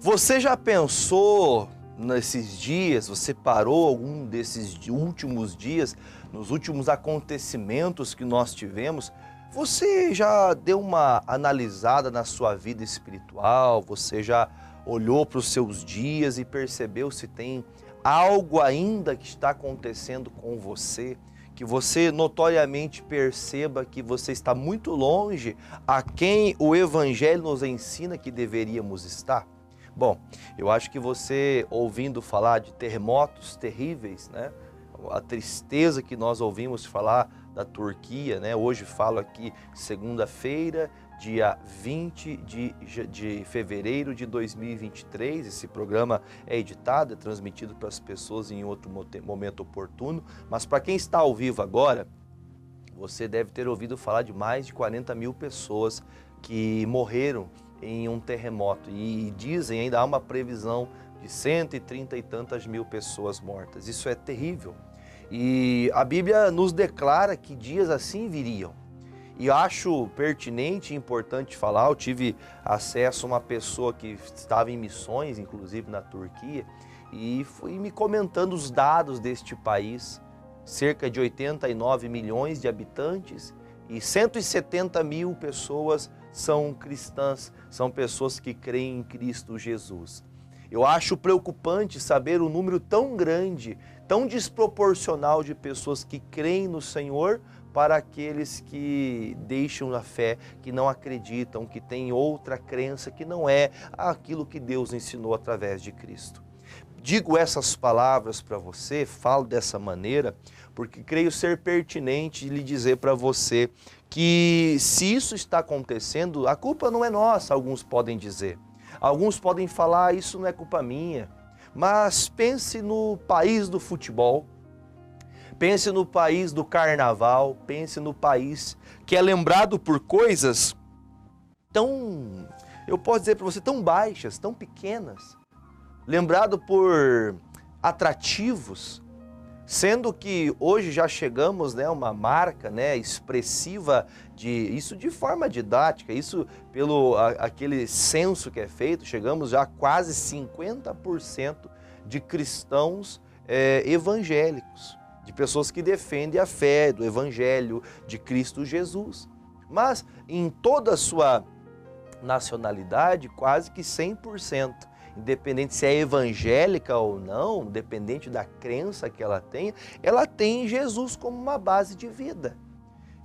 Você já pensou nesses dias, você parou algum desses últimos dias, nos últimos acontecimentos que nós tivemos? Você já deu uma analisada na sua vida espiritual? Você já olhou para os seus dias e percebeu se tem algo ainda que está acontecendo com você? Que você notoriamente perceba que você está muito longe a quem o Evangelho nos ensina que deveríamos estar? Bom, eu acho que você, ouvindo falar de terremotos terríveis, né? A tristeza que nós ouvimos falar da Turquia, né? Hoje falo aqui, segunda-feira, dia 20 de fevereiro de 2023. Esse programa é editado, é transmitido para as pessoas em outro momento oportuno. Mas para quem está ao vivo agora, você deve ter ouvido falar de mais de 40 mil pessoas que morreram em um terremoto. E dizem, ainda há uma previsão de 130 e tantas mil pessoas mortas. Isso é terrível. E a Bíblia nos declara que dias assim viriam. E acho pertinente e importante falar, eu tive acesso a uma pessoa que estava em missões, inclusive na Turquia, e foi me comentando os dados deste país. Cerca de 89 milhões de habitantes e 170 mil pessoas são cristãs, são pessoas que creem em Cristo Jesus. Eu acho preocupante saber o número tão grande, tão desproporcional de pessoas que creem no Senhor para aqueles que deixam a fé, que não acreditam, que têm outra crença que não é aquilo que Deus ensinou através de Cristo. Digo essas palavras para você, falo dessa maneira, porque creio ser pertinente lhe dizer para você que se isso está acontecendo, a culpa não é nossa, alguns podem dizer. Alguns podem falar, isso não é culpa minha. Mas pense no país do futebol, pense no país do carnaval, pense no país que é lembrado por coisas tão, eu posso dizer para você, tão baixas, tão pequenas. Lembrado por atrativos, sendo que hoje já chegamos, né, uma marca, né, expressiva isso de forma didática, isso pelo aquele censo que é feito, chegamos já a quase 50% de cristãos evangélicos, de pessoas que defendem a fé do Evangelho de Cristo Jesus. Mas em toda a sua nacionalidade, quase que 100%. Independente se é evangélica ou não, independente da crença que ela tem Jesus como uma base de vida.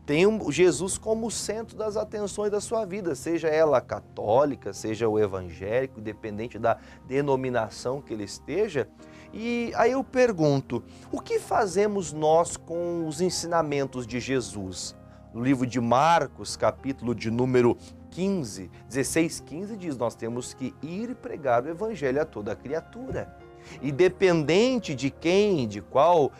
Tem Jesus como o centro das atenções da sua vida, seja ela católica, seja o evangélico, independente da denominação que ele esteja. E aí eu pergunto, o que fazemos nós com os ensinamentos de Jesus? No livro de Marcos, capítulo de número 16, 15 diz, nós temos que ir pregar o evangelho a toda criatura. Independente de quem, de qual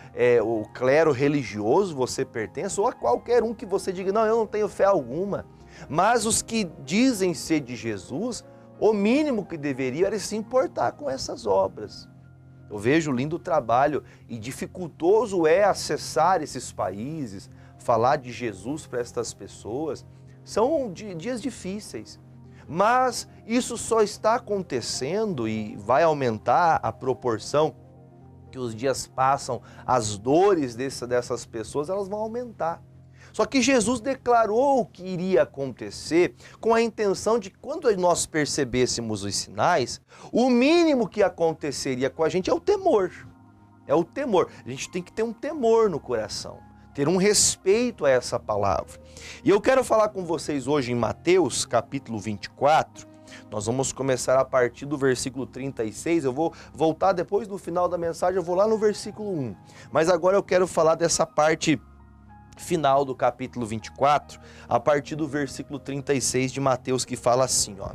o clero religioso você pertence, ou a qualquer um que você diga, não, eu não tenho fé alguma. Mas os que dizem ser de Jesus, o mínimo que deveria era se importar com essas obras. Eu vejo lindo trabalho e dificultoso é acessar esses países, falar de Jesus para estas pessoas. São dias difíceis, mas isso só está acontecendo e vai aumentar a proporção que os dias passam, as dores dessas pessoas, elas vão aumentar. Só que Jesus declarou o que iria acontecer com a intenção de que quando nós percebêssemos os sinais, o mínimo que aconteceria com a gente é o temor. É o temor. A gente tem que ter um temor no coração, ter um respeito a essa palavra. E eu quero falar com vocês hoje em Mateus, capítulo 24, nós vamos começar a partir do versículo 36, eu vou voltar depois no final da mensagem, eu vou lá no versículo 1. Mas agora eu quero falar dessa parte final do capítulo 24, a partir do versículo 36 de Mateus, que fala assim, ó.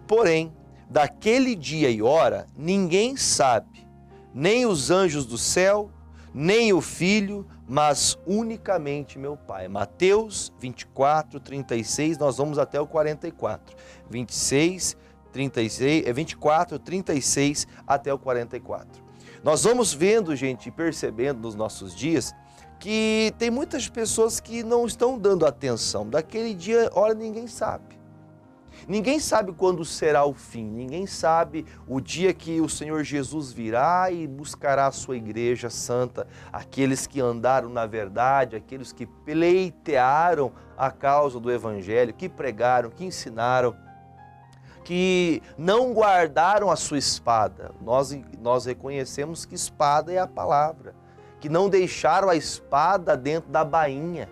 Porém, daquele dia e hora, ninguém sabe, nem os anjos do céu, nem o Filho, mas unicamente meu Pai. Mateus 24, 36, nós vamos até o 44. 26, 36, 24, 36 até o 44. Nós vamos vendo, gente, e percebendo nos nossos dias, que tem muitas pessoas que não estão dando atenção. Daquele dia, olha, ninguém sabe. Ninguém sabe quando será o fim, ninguém sabe o dia que o Senhor Jesus virá e buscará a sua igreja santa, aqueles que andaram na verdade, aqueles que pleitearam a causa do Evangelho, que pregaram, que ensinaram, que não guardaram a sua espada. Nós reconhecemos que espada é a palavra, que não deixaram a espada dentro da bainha,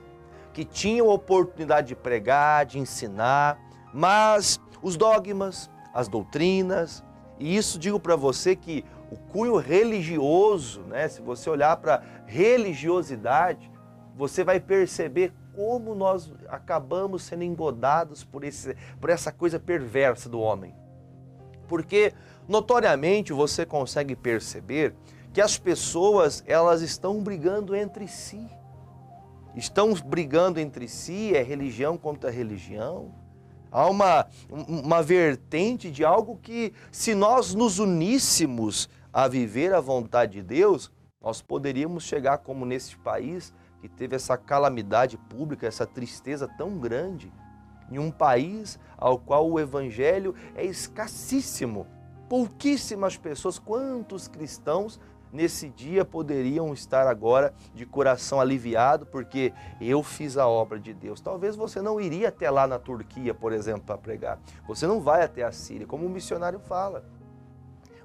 que tinham oportunidade de pregar, de ensinar, mas os dogmas, as doutrinas, e isso digo para você que o cunho religioso, né, se você olhar para religiosidade, você vai perceber como nós acabamos sendo engodados por essa coisa perversa do homem. Porque, notoriamente, você consegue perceber que as pessoas, elas estão brigando entre si. Estão brigando entre si, é religião contra religião. Há uma vertente de algo que, se nós nos uníssemos a viver a vontade de Deus, nós poderíamos chegar como nesse país que teve essa calamidade pública, essa tristeza tão grande, em um país ao qual o evangelho é escassíssimo. Pouquíssimas pessoas, quantos cristãos nesse dia poderiam estar agora de coração aliviado, porque eu fiz a obra de Deus. Talvez você não iria até lá na Turquia, por exemplo, para pregar. Você não vai até a Síria, como o missionário fala.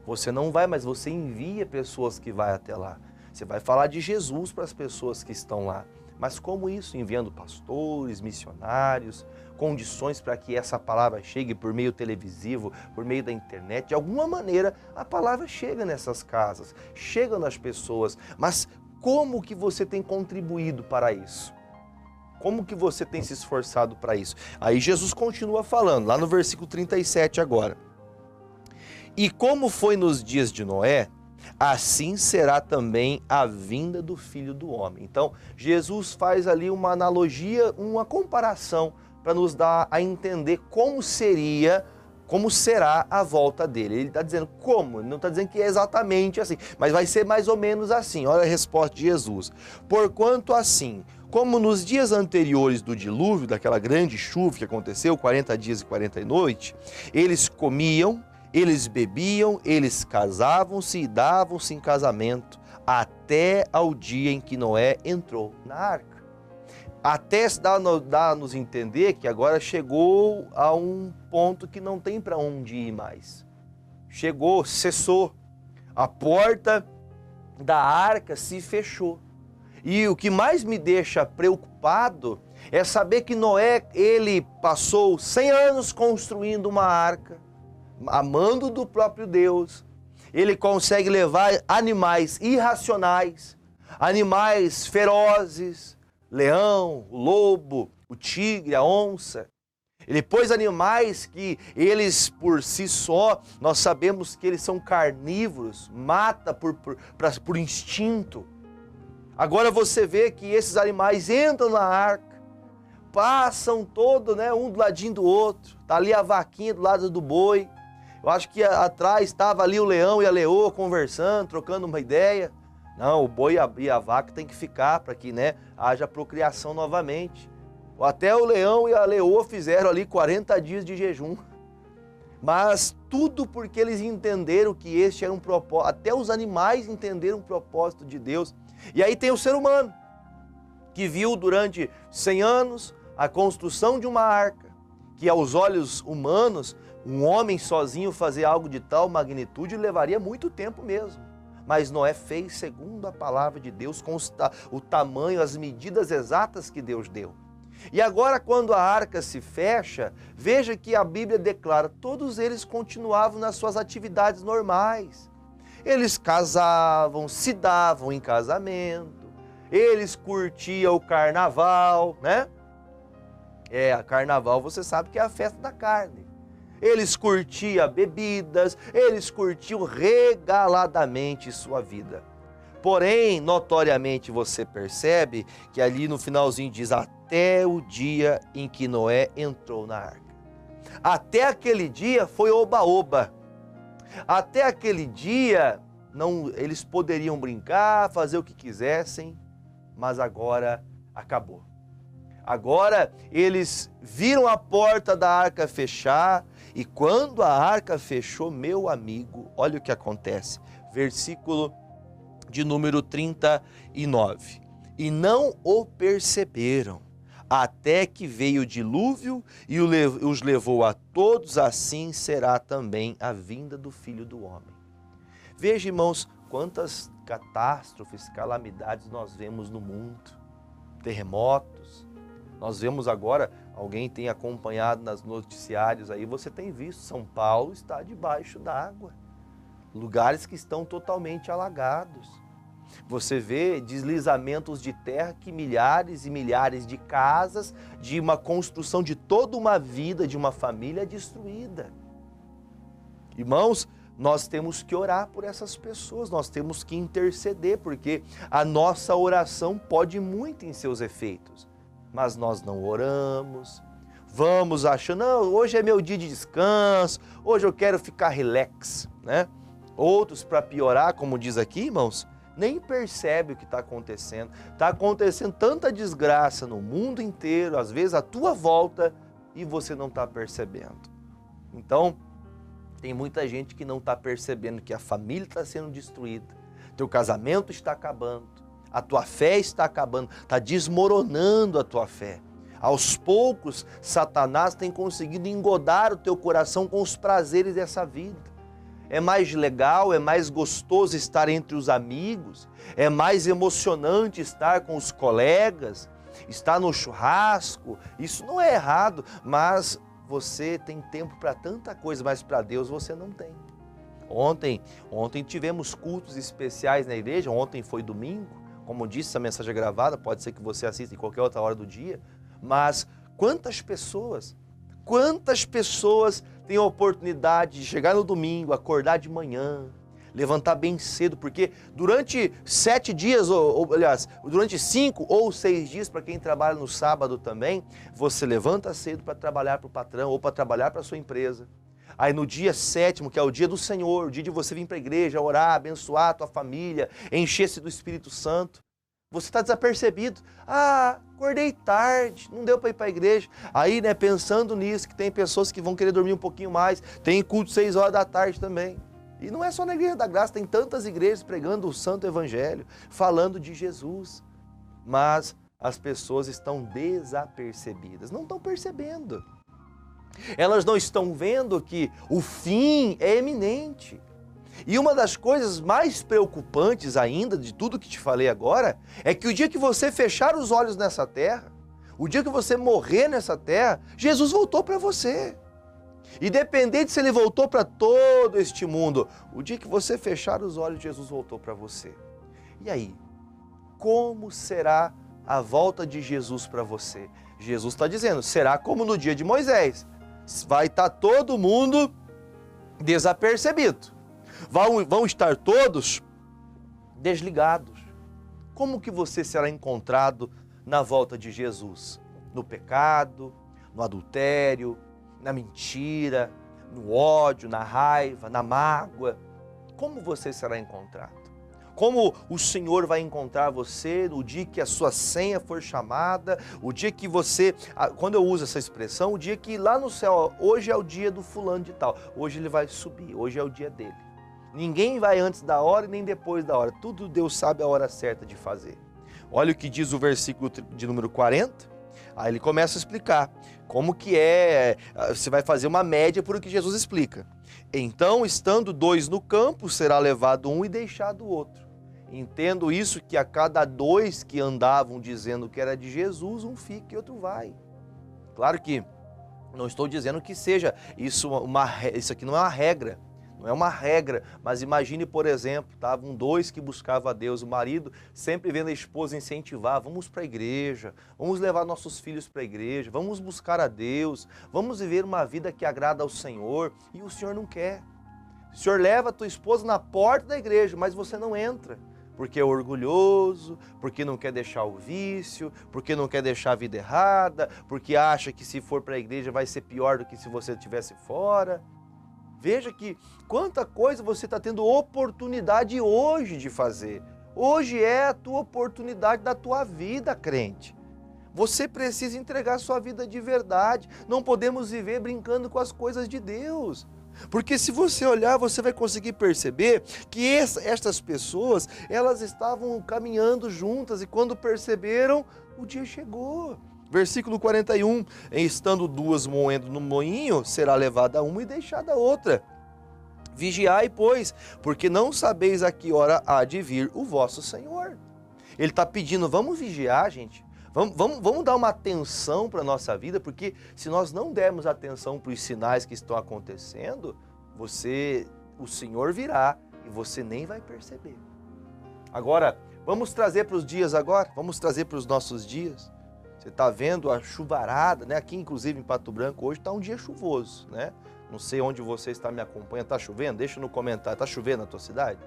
Você não vai, mas você envia pessoas que vão até lá. Você vai falar de Jesus para as pessoas que estão lá. Mas como isso? Enviando pastores, missionários, condições para que essa palavra chegue por meio televisivo, por meio da internet. De alguma maneira, a palavra chega nessas casas, chega nas pessoas. Mas como que você tem contribuído para isso? Como que você tem se esforçado para isso? Aí Jesus continua falando, lá no versículo 37 agora. E como foi nos dias de Noé, assim será também a vinda do Filho do Homem. Então, Jesus faz ali uma analogia, uma comparação, para nos dar a entender como será a volta dele. Ele está dizendo como, ele não está dizendo que é exatamente assim, mas vai ser mais ou menos assim. Olha a resposta de Jesus. Porquanto assim, como nos dias anteriores do dilúvio, daquela grande chuva que aconteceu, 40 dias e 40 noites, eles comiam, eles bebiam, eles casavam-se e davam-se em casamento, até ao dia em que Noé entrou na arca. Até dá-nos entender que agora chegou a um ponto que não tem para onde ir mais. Chegou, cessou. A porta da arca se fechou. E o que mais me deixa preocupado é saber que Noé, ele passou 100 anos construindo uma arca, amando do próprio Deus. Ele consegue levar animais irracionais, animais ferozes, leão, o lobo, o tigre, a onça. Ele pôs animais que eles por si só, nós sabemos que eles são carnívoros, mata por instinto. Agora você vê que esses animais entram na arca, passam todo, né, um do ladinho do outro. Está ali a vaquinha do lado do boi. Eu acho que atrás estava ali o leão e a leoa conversando, trocando uma ideia. Não, o boi e a vaca tem que ficar para que, né, haja procriação novamente. Até o leão e a leoa fizeram ali 40 dias de jejum. Mas tudo porque eles entenderam que este era um propósito. Até os animais entenderam o propósito de Deus. E aí tem o ser humano, que viu durante 100 anos a construção de uma arca, que aos olhos humanos, um homem sozinho fazer algo de tal magnitude levaria muito tempo mesmo. Mas Noé fez segundo a palavra de Deus, com o tamanho, as medidas exatas que Deus deu. E agora, quando a arca se fecha, veja que a Bíblia declara, todos eles continuavam nas suas atividades normais. Eles casavam, se davam em casamento, eles curtiam o carnaval, né? A carnaval você sabe que é a festa da carne. Eles curtiam bebidas, eles curtiam regaladamente sua vida. Porém, notoriamente você percebe que ali no finalzinho diz, até o dia em que Noé entrou na arca. Até aquele dia foi oba-oba. Até aquele dia eles poderiam brincar, fazer o que quisessem, mas agora acabou. Agora eles viram a porta da arca fechar, e quando a arca fechou, meu amigo, olha o que acontece. Versículo de número 39. E não o perceberam, até que veio o dilúvio e os levou a todos, assim será também a vinda do Filho do Homem. Veja, irmãos, quantas catástrofes, calamidades nós vemos no mundo. Terremotos. Nós vemos agora, alguém tem acompanhado nas noticiários aí, você tem visto, São Paulo está debaixo d'água. Lugares que estão totalmente alagados. Você vê deslizamentos de terra que milhares e milhares de casas, de uma construção de toda uma vida, de uma família destruída. Irmãos, nós temos que orar por essas pessoas, nós temos que interceder, porque a nossa oração pode muito em seus efeitos. Mas nós não oramos, vamos achando, não, hoje é meu dia de descanso, hoje eu quero ficar relax, né? Outros, para piorar, como diz aqui, irmãos, nem percebe o que está acontecendo. Está acontecendo tanta desgraça no mundo inteiro, às vezes à tua volta, e você não está percebendo. Então, tem muita gente que não está percebendo que a família está sendo destruída, teu casamento está acabando, a tua fé está acabando, está desmoronando a tua fé. Aos poucos, Satanás tem conseguido engodar o teu coração com os prazeres dessa vida. É mais legal, é mais gostoso estar entre os amigos, é mais emocionante estar com os colegas, estar no churrasco. Isso não é errado, mas você tem tempo para tanta coisa, mas para Deus você não tem. Ontem tivemos cultos especiais na igreja, ontem foi domingo, como disse, essa mensagem é gravada, pode ser que você assista em qualquer outra hora do dia, mas quantas pessoas têm a oportunidade de chegar no domingo, acordar de manhã, levantar bem cedo, porque durante 7 dias, aliás, durante 5 ou 6 dias, para quem trabalha no sábado também, você levanta cedo para trabalhar para o patrão ou para trabalhar para a sua empresa. Aí no dia 7º, que é o dia do Senhor, o dia de você vir para a igreja, orar, abençoar a tua família, encher-se do Espírito Santo, você está desapercebido. Ah, acordei tarde, não deu para ir para a igreja. Aí, né, pensando nisso, que tem pessoas que vão querer dormir um pouquinho mais, tem culto 6 horas da tarde também. E não é só na Igreja da Graça, tem tantas igrejas pregando o Santo Evangelho, falando de Jesus. Mas as pessoas estão desapercebidas, não estão percebendo. Elas não estão vendo que o fim é iminente. E uma das coisas mais preocupantes ainda de tudo que te falei agora, é que o dia que você fechar os olhos nessa terra, o dia que você morrer nessa terra, Jesus voltou para você. Independente se ele voltou para todo este mundo, o dia que você fechar os olhos, Jesus voltou para você. E aí, como será a volta de Jesus para você? Jesus está dizendo, será como no dia de Moisés. Vai estar todo mundo desapercebido. Vão estar todos desligados. Como que você será encontrado na volta de Jesus? No pecado, no adultério, na mentira, no ódio, na raiva, na mágoa. Como você será encontrado? Como o Senhor vai encontrar você no dia que a sua senha for chamada, o dia que você, quando eu uso essa expressão, o dia que lá no céu, hoje é o dia do fulano de tal, hoje ele vai subir, hoje é o dia dele. Ninguém vai antes da hora e nem depois da hora, tudo Deus sabe a hora certa de fazer. Olha o que diz o versículo de número 40, aí ele começa a explicar como que você vai fazer uma média por o que Jesus explica. Então, estando 2 no campo, será levado um e deixado o outro. Entendo isso, que a cada 2 que andavam dizendo que era de Jesus, um fica e outro vai. Claro que não estou dizendo que seja isso aqui não é uma regra. Não é uma regra, mas imagine, por exemplo, estavam 2 que buscavam a Deus, o marido sempre vendo a esposa incentivar, vamos para a igreja, vamos levar nossos filhos para a igreja, vamos buscar a Deus, vamos viver uma vida que agrada ao Senhor, e o Senhor não quer. O Senhor leva a tua esposa na porta da igreja, mas você não entra, porque é orgulhoso, porque não quer deixar o vício, porque não quer deixar a vida errada, porque acha que se for para a igreja vai ser pior do que se você estivesse fora. Veja que quanta coisa você está tendo oportunidade hoje de fazer. Hoje é a tua oportunidade da tua vida, crente. Você precisa entregar sua vida de verdade. Não podemos viver brincando com as coisas de Deus. Porque se você olhar, você vai conseguir perceber que estas pessoas, elas estavam caminhando juntas e quando perceberam, o dia chegou. Versículo 41, estando duas moendo no moinho, será levada uma e deixada a outra. Vigiai, pois, porque não sabeis a que hora há de vir o vosso Senhor. Ele está pedindo, vamos vigiar, gente. Vamos dar uma atenção para a nossa vida, porque se nós não dermos atenção para os sinais que estão acontecendo, o Senhor virá e você nem vai perceber. Agora, vamos trazer para os dias agora, vamos trazer para os nossos dias. Você está vendo a chuvarada, né? Aqui inclusive em Pato Branco hoje está um dia chuvoso, né? Não sei onde você está me acompanhando, está chovendo? Deixa no comentário, está chovendo na tua cidade?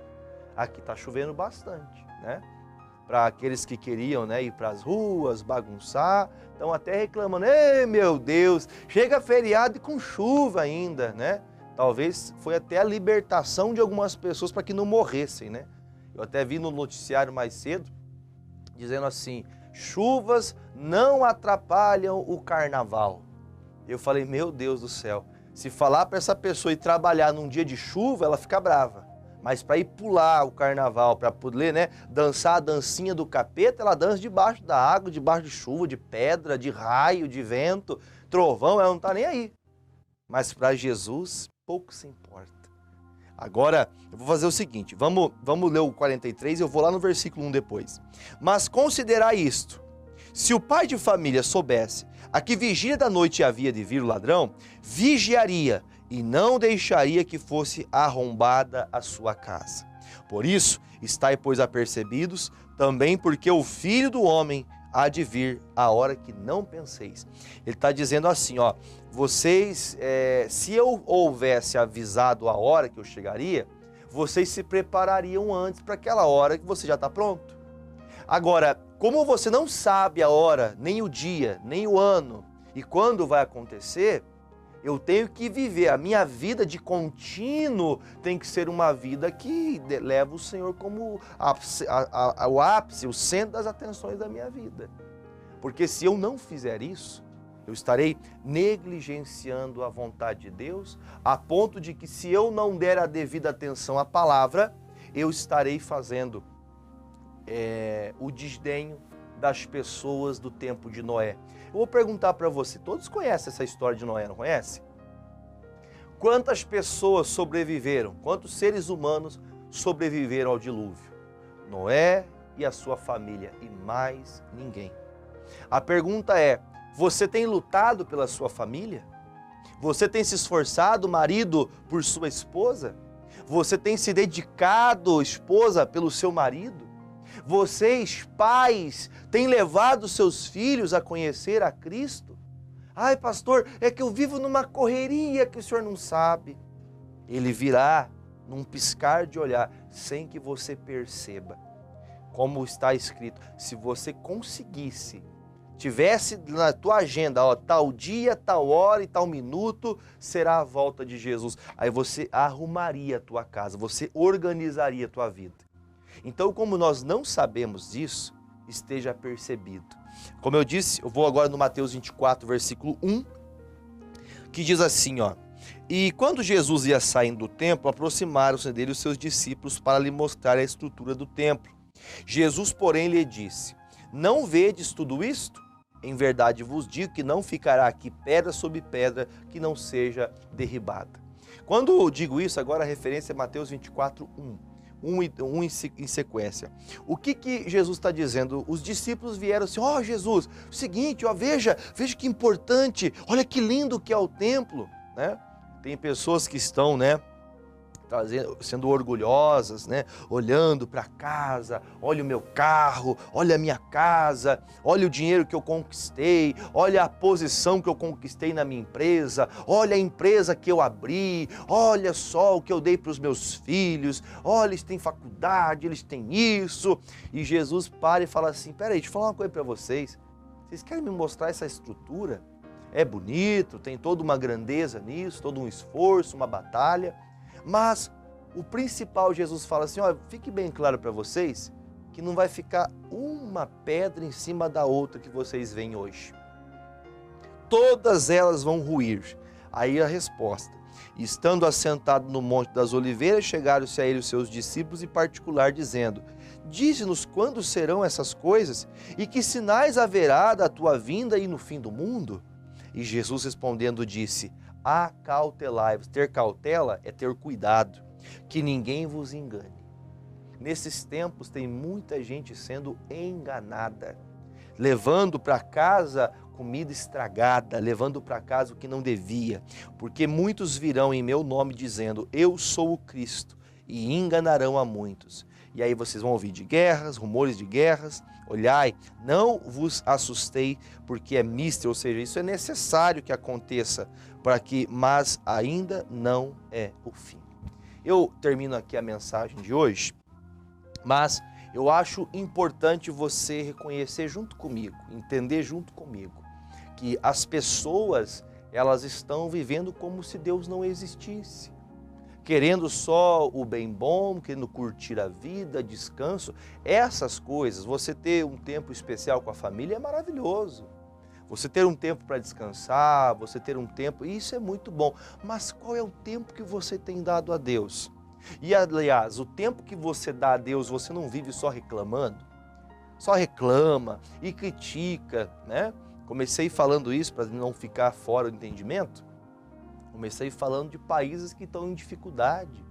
Aqui está chovendo bastante, né? Para aqueles que queriam, né, ir para as ruas, bagunçar, estão até reclamando, ei meu Deus, chega feriado e com chuva ainda, né? Talvez foi até a libertação de algumas pessoas para que não morressem, né? Eu até vi no noticiário mais cedo, dizendo assim, chuvas não atrapalham o carnaval. Eu falei, meu Deus do céu, se falar para essa pessoa ir trabalhar num dia de chuva, ela fica brava. Mas para ir pular o carnaval, para poder, né, dançar a dancinha do capeta, ela dança debaixo da água, debaixo de chuva, de pedra, de raio, de vento, trovão, ela não está nem aí. Mas para Jesus, pouco se importa. Agora, eu vou fazer o seguinte, vamos ler o 43 e eu vou lá no versículo 1 depois. Mas considerai isto, se o pai de família soubesse a que vigília da noite havia de vir o ladrão, vigiaria e não deixaria que fosse arrombada a sua casa. Por isso, estai, pois, apercebidos, também porque o Filho do Homem há de vir a hora que não penseis. Ele está dizendo assim, ó, vocês, se eu houvesse avisado a hora que eu chegaria, vocês se preparariam antes para aquela hora que você já está pronto. Agora, como você não sabe a hora, nem o dia, nem o ano e quando vai acontecer, eu tenho que viver, a minha vida de contínuo tem que ser uma vida que leva o Senhor como o ápice, o centro das atenções da minha vida. Porque se eu não fizer isso, eu estarei negligenciando a vontade de Deus, a ponto de que se eu não der a devida atenção à palavra, eu estarei fazendo o desdenho das pessoas do tempo de Noé. Eu vou perguntar para você, todos conhecem essa história de Noé, não conhece? Quantas pessoas sobreviveram, quantos seres humanos sobreviveram ao dilúvio? Noé e a sua família e mais ninguém. A pergunta é, você tem lutado pela sua família? Você tem se esforçado, marido, por sua esposa? Você tem se dedicado, esposa, pelo seu marido? Vocês, pais, têm levado seus filhos a conhecer a Cristo? Ai, pastor, é que eu vivo numa correria que o senhor não sabe. Ele virá num piscar de olhar, sem que você perceba. Como está escrito, se você conseguisse, tivesse na tua agenda, ó, tal dia, tal hora e tal minuto, será a volta de Jesus. Aí você arrumaria a tua casa, você organizaria a tua vida. Então, como nós não sabemos disso, esteja percebido. Como eu disse, eu vou agora no Mateus 24, versículo 1, que diz assim, ó, e quando Jesus ia saindo do templo, aproximaram-se dele os seus discípulos para lhe mostrar a estrutura do templo. Jesus, porém, lhe disse, não vedes tudo isto? Em verdade vos digo que não ficará aqui pedra sobre pedra que não seja derribada. Quando eu digo isso, agora a referência é Mateus 24, 1 em sequência. O que Jesus está dizendo? Os discípulos vieram assim, ó Jesus, o seguinte, ó, veja que importante, olha que lindo que é o templo, né? Tem pessoas que estão, né, sendo orgulhosas, né, olhando para casa, olha o meu carro, olha a minha casa, olha o dinheiro que eu conquistei, olha a posição que eu conquistei na minha empresa, olha a empresa que eu abri, olha só o que eu dei para os meus filhos, olha, eles têm faculdade, eles têm isso. E Jesus para e fala assim, peraí, deixa eu falar uma coisa para vocês, vocês querem me mostrar essa estrutura? É bonito, tem toda uma grandeza nisso, todo um esforço, uma batalha, mas o principal, Jesus fala assim, ó, fique bem claro para vocês que não vai ficar um uma pedra em cima da outra que vocês veem hoje. Todas elas vão ruir. Aí a resposta. Estando assentado no Monte das Oliveiras, chegaram-se a ele os seus discípulos em particular, dizendo: dize-nos quando serão essas coisas e que sinais haverá da tua vinda e no fim do mundo? E Jesus respondendo disse: acautelai-vos. Ter cautela é ter cuidado, que ninguém vos engane. Nesses tempos tem muita gente sendo enganada, levando para casa comida estragada, levando para casa o que não devia, porque muitos virão em meu nome dizendo: eu sou o Cristo, e enganarão a muitos. E aí vocês vão ouvir de guerras, rumores de guerras. Olhai, não vos assustei, porque é mister, ou seja, isso é necessário que aconteça, mas ainda não é o fim. Eu termino aqui a mensagem de hoje, mas eu acho importante você reconhecer junto comigo, entender junto comigo, que as pessoas, elas estão vivendo como se Deus não existisse, querendo só o bem bom, querendo curtir a vida, descanso, essas coisas. Você ter um tempo especial com a família é maravilhoso, você ter um tempo para descansar, você ter um tempo, isso é muito bom, mas qual é o tempo que você tem dado a Deus? E aliás, o tempo que você dá a Deus, você não vive só reclamando? Só reclama e critica, né? Comecei falando isso para não ficar fora do entendimento. Comecei falando de países que estão em dificuldade,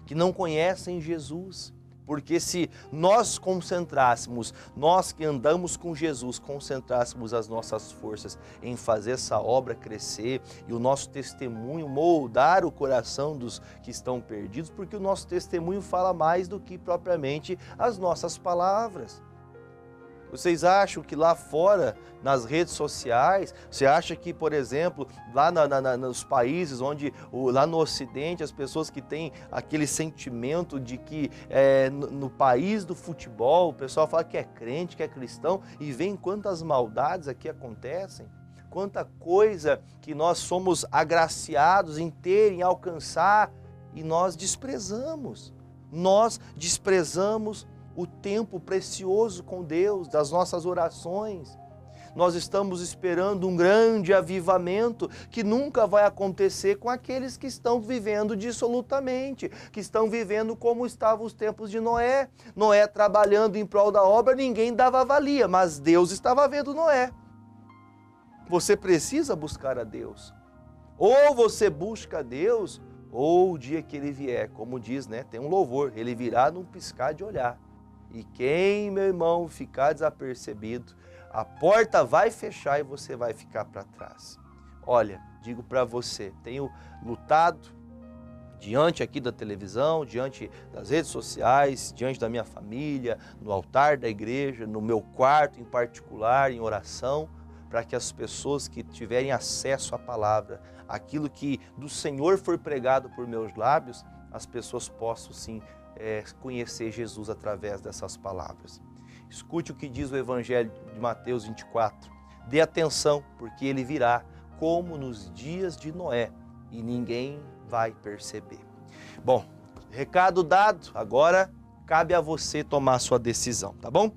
que não conhecem Jesus. Porque se nós concentrássemos, nós que andamos com Jesus, concentrássemos as nossas forças em fazer essa obra crescer e o nosso testemunho moldar o coração dos que estão perdidos, porque o nosso testemunho fala mais do que propriamente as nossas palavras. Vocês acham que lá fora, nas redes sociais, você acha que, por exemplo, lá nos países onde, lá no Ocidente, as pessoas que têm aquele sentimento de que no país do futebol, o pessoal fala que é crente, que é cristão, e vê quantas maldades aqui acontecem, quanta coisa que nós somos agraciados em ter, em alcançar, e nós desprezamos o tempo precioso com Deus, das nossas orações. Nós estamos esperando um grande avivamento que nunca vai acontecer com aqueles que estão vivendo dissolutamente, que estão vivendo como estavam os tempos de Noé. Noé trabalhando em prol da obra, ninguém dava valia, mas Deus estava vendo Noé. Você precisa buscar a Deus. Ou você busca a Deus, ou o dia que Ele vier, como diz, né? Tem um louvor, Ele virá num piscar de olhar. E quem, meu irmão, ficar desapercebido, a porta vai fechar e você vai ficar para trás. Olha, digo para você, tenho lutado diante aqui da televisão, diante das redes sociais, diante da minha família, no altar da igreja, no meu quarto em particular, em oração, para que as pessoas que tiverem acesso à palavra, aquilo que do Senhor for pregado por meus lábios, as pessoas possam sim conhecer Jesus através dessas palavras. Escute o que diz o Evangelho de Mateus 24. Dê atenção, porque ele virá como nos dias de Noé e ninguém vai perceber. Bom, recado dado, agora cabe a você tomar a sua decisão, tá bom?